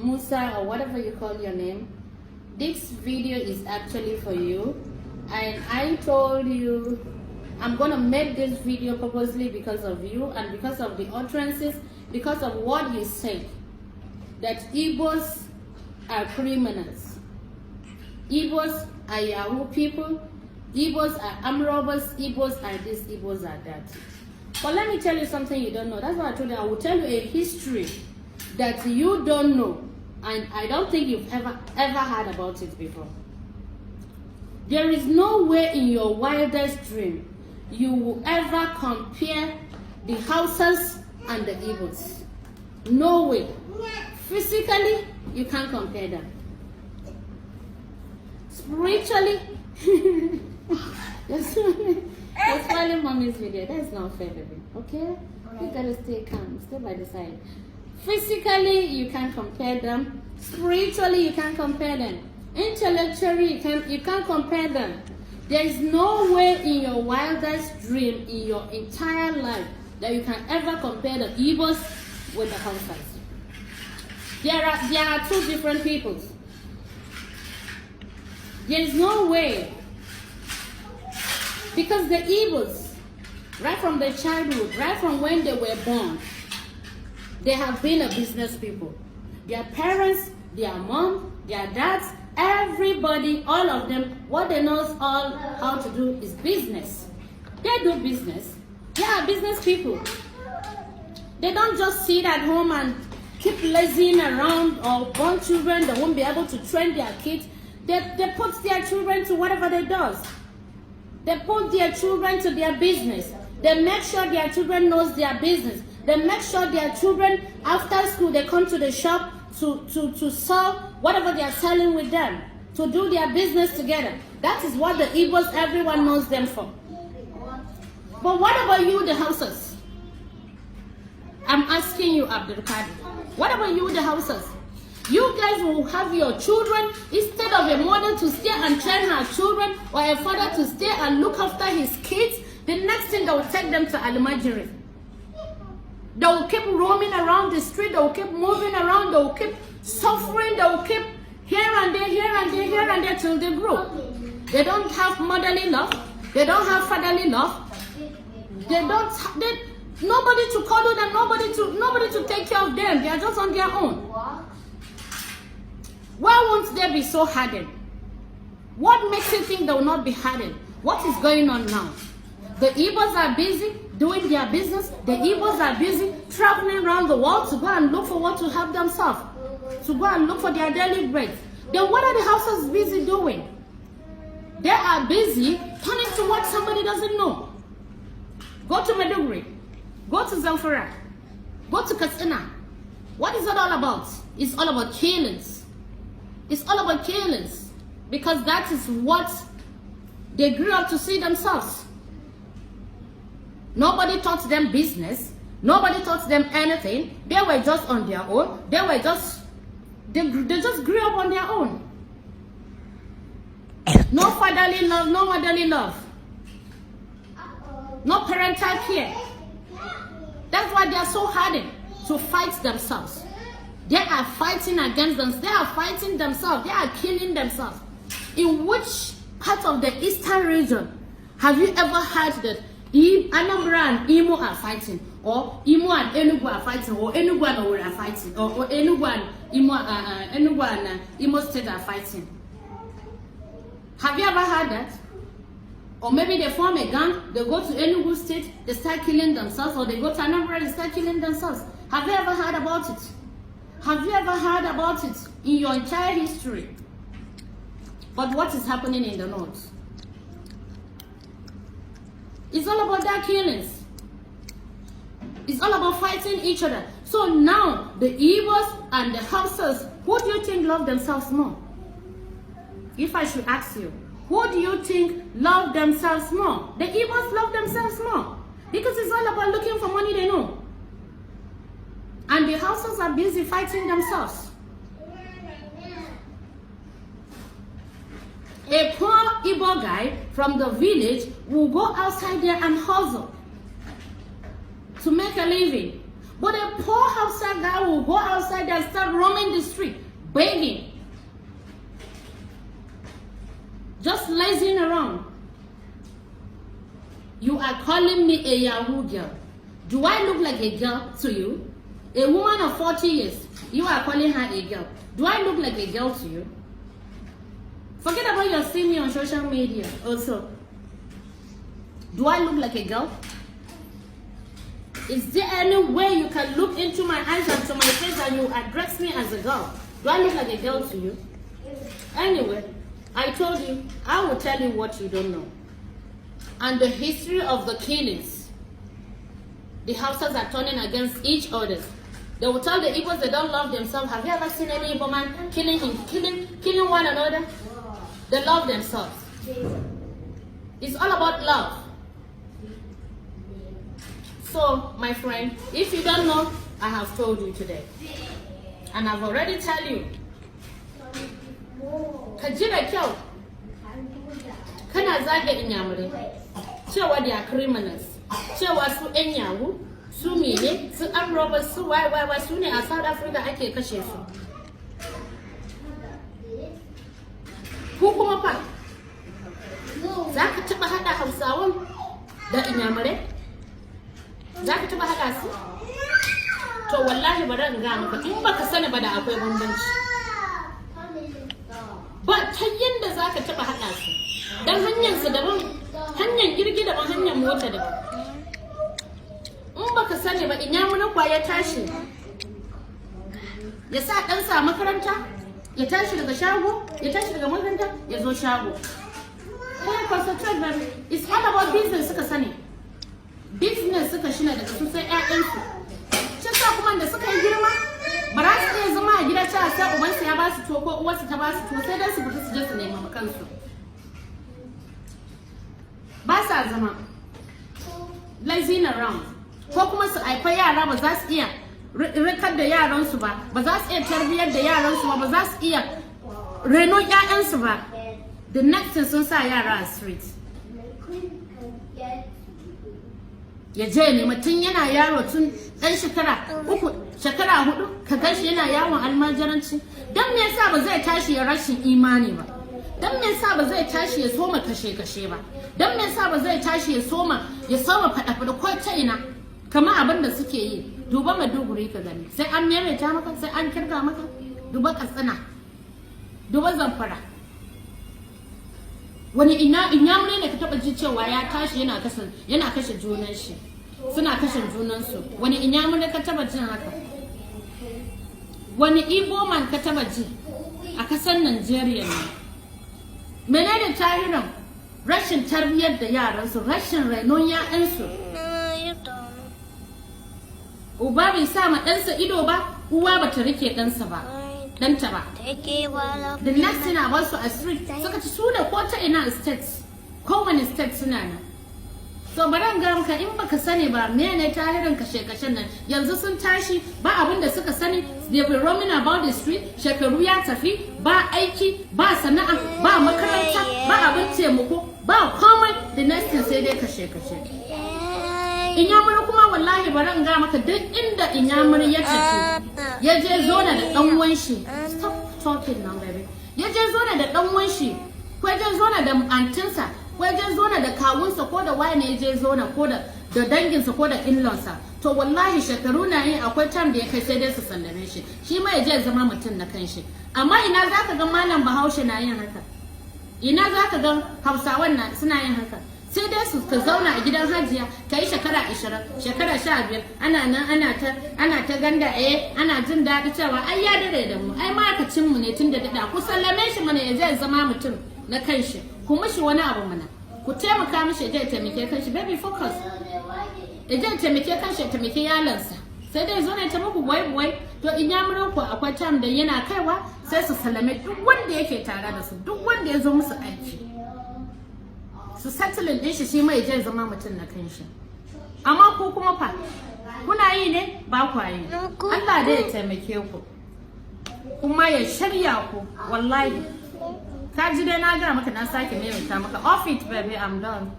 Musa, or whatever you call your name, this video is actually for you. And I told you I'm gonna make this video purposely because of you and because of the utterances, because of what you said, that Igbos are criminals, Igbos are Yahoo people, Igbos are armed robbers, Igbos are this, Igbos are that. But let me tell you something you don't know. That's why I told you I will tell you a history that you don't know, and I don't think you've ever heard about it before. There is no way in your wildest dream you will ever compare the Hausas and the Igbos. No way. Physically, you can't compare them. Spiritually, you're smiling mommy's video. That's not fair, baby. Okay? You gotta stay calm. Stay by the side. Physically, you can't compare them. Spiritually, you can't compare them. Intellectually, you can't compare them. There is no way in your wildest dream in your entire life that you can ever compare the Igbos with the Hausas. There are two different peoples. There is no way, because the Igbos, right from their childhood, right from when they were born, they have been a business people. Their parents, their mom, their dads, everybody, all of them, what they know all how to do is business. They do business. They are business people. They don't just sit at home and keep lazing around or born children that won't be able to train their kids. They put their children to whatever they do. They put their children to their business. They make sure their children knows their business. They make sure their children, after school, they come to the shop to sell whatever they are selling with them, to do their business together. That is what the Igbos, everyone knows them for. But what about you, the Hausas? I'm asking you, Abdul Qadir. What about you, the Hausas? You guys will have your children, instead of a mother to stay and train her children, or a father to stay and look after his kids, the next thing they will take them to Al-Majiri. They will keep roaming around the street, they will keep moving around, they will keep suffering, they will keep here and there, here and there, here and there till they grow. They don't have motherly love, they don't have fatherly love, nobody to cuddle them, nobody to take care of them, they are just on their own. Why won't they be so hardened? What makes you think they will not be hardened? What is going on now? The Igbos are busy doing their business. The Igbos are busy traveling around the world to go and look for what to help themselves, to go and look for their daily bread. Then what are the Hausas busy doing? They are busy turning to what somebody doesn't know. Go to Maiduguri, go to Zamfara, go to Katsina. What is it all about? It's all about killings. It's all about killings, because that is what they grew up to see themselves. Nobody taught them business. Nobody taught them anything. They were just on their own. They just grew up on their own. No fatherly love, no motherly love. No parental care. That's why they are so hardened to fight themselves. They are fighting against them. They are fighting themselves. They are killing themselves. In which part of the eastern region have you ever heard that Anambra and Imo are fighting, or Imo and Enugu are fighting, or Enugu and Owerri are fighting, or Enugu and Imo State are fighting? Have you ever heard that? Or maybe they form a gang, they go to Enugu State, they start killing themselves, or they go to Anambra, they start killing themselves. Have you ever heard about it? Have you ever heard about it in your entire history? But what is happening in the north? It's all about their killings. It's all about fighting each other. So now, the Igbos and the Hausas, who do you think love themselves more? If I should ask you, who do you think love themselves more? The Igbos love themselves more, because it's all about looking for money they know. And the Hausas are busy fighting themselves. A poor Igbo guy from the village will go outside there and hustle to make a living. But a poor Hausa guy will go outside and start roaming the street, begging, just lazing around. You are calling me a Yahoo girl. Do I look like a girl to you? A woman of 40 years, you are calling her a girl. Do I look like a girl to you? Forget about your seeing me on social media also. Do I look like a girl? Is there any way you can look into my eyes and to my face and you address me as a girl? Do I look like a girl to you? Anyway, I told you, I will tell you what you don't know. And the history of the killings. The Hausas are turning against each other. They will tell the Igbos they don't love themselves. Have you ever seen any Igbo man killing one another? They love themselves. It's all about love. So, my friend, if you don't know, I have told you today. And I've already tell you. Kajira kyau. Kana zage Inyamure. Cewa they are criminals. Cewa su ƴan yahu, su mene, su armed robbers, su wai su ne a South Africa ake kashe su. Ku kuma fa, za ka taɓa haɗa Hausawan da Inyamure? Za ka taɓa haɗa su? To wallahi bari in ga maka, in baka sani ba da akwai bambanci. Ba ta yanda za ka taɓa haɗa su. Dan hanyar su daban, hanyar jirgi daban, hanyar mota daban. In baka sani ba, Inyamure kwa ya tashi ya sa ɗansa a makaranta, ya tashi daga shago, ya tashi daga makaranta, ya zo shago. Kai concentrate baby. It's all about business suka sani. Business suka shina daga su sai ƴaƴansu. Shi sa kuma da suka yi girma, ba za su iya zama a gida cewa sai ubansu ya ba su tuwo ko uwarsu ta ba su tuwo, sai dai su fita su je su nema kansu. Ba sa zama lazing around, ko kuma su haifa yara ba za su iya rikar da yaransu ba, ba za su iya tarbiyyar da yaransu ba, ba za su iya renon ƴaƴansu ba. The next thing sun sa yara a street. Ya je ne mutum yana yaro tun ɗan shekara 3, shekara 4 ka gashi yana yawon almajiranci. Dan me yasa ba zai tashi ya rashin imani ba? Dan me yasa ba zai tashi ya soma kashe-kashe ba? Dan me yasa ba zai tashi ya soma faɗa-faɗa ko ta ina kamar abin da suke yi? Duba Maiduguri ka gani, sai an maimaita maka, sai an kirga maka. Duba Katsina, duba Zamfara. Wani Inyamure ne ka taba ji cewa ya tashi yana kashe junan shi, suna kashe junansu? Wani Inyamure ka taba jin haka? Wani Igbo man ka taba ji a kasar Najeriya ne? Menene tarihin rashin tarbiyyar da yaransu, rashin rainon ƴaƴansu? Uba bai sa ma ɗansa ido ba, uwa bata rike ɗansa ba, ɗanta ba. The next thing about su a street, suka ci su da ko ta ina states, kowane state suna nan. So bari ga maka, in baka sani ba menene tarihin kashe-kashen nan, yanzu sun tashi ba abin da suka sani, they were roaming about the street, shekaru ya tafi, ba aiki, ba sana'a, ba makaranta, ba abin taimako, ba komai. The next thing sai dai kashe-kashe. Inyamure kuma wallahi bari ga maka, duk inda Inyamure ya tafi, ya je zona da ɗan uwan shi. Stop talking now baby. Ya je zona da ɗan uwan shi, ko ya je zona da antinsa, ko ya je zona da kawunsa, ko da waye ne ya je zona, ko da danginsa, ko da in-lawsa. To wallahi shekaru na yin akwai time da ya kai sai dai su sallame shi. Shi ma ya je zama mutum na kanshi. Amma ina zaka ga malam Bahaushe na yin haka? Ina zaka ga Hausawan na suna yin haka? Sai dai su ka zauna a gidan hajiya ka yi shekara 20, shekara 15, ana nan ana ta ganda ana jin daɗi cewa ai ya dare da mu, ai ma'aikacin mu ne tun da daɗa, ku sallame shi mana ya zai zama mutum na kanshi, ku mishi wani abu mana, ku taimaka mishi ya je taimake kanshi. Baby focus, ya je taimake kanshi, ya taimake yalansa. Sai dai zo ne ta muku boy. To Inyamuren ku akwai time da yana kaiwa sai su sallame duk wanda yake tare da su, duk wanda ya zo musu aiki. Su settling din shi mai zai zama mutum na kanshi. Amma ku kuma fa kuna yi ne ba ku yi. Allah dai ya taimake ku kuma ya shirya ku. Wallahi ka ji dai na ga maka, na sake maimaita maka. Off it baby, I'm done.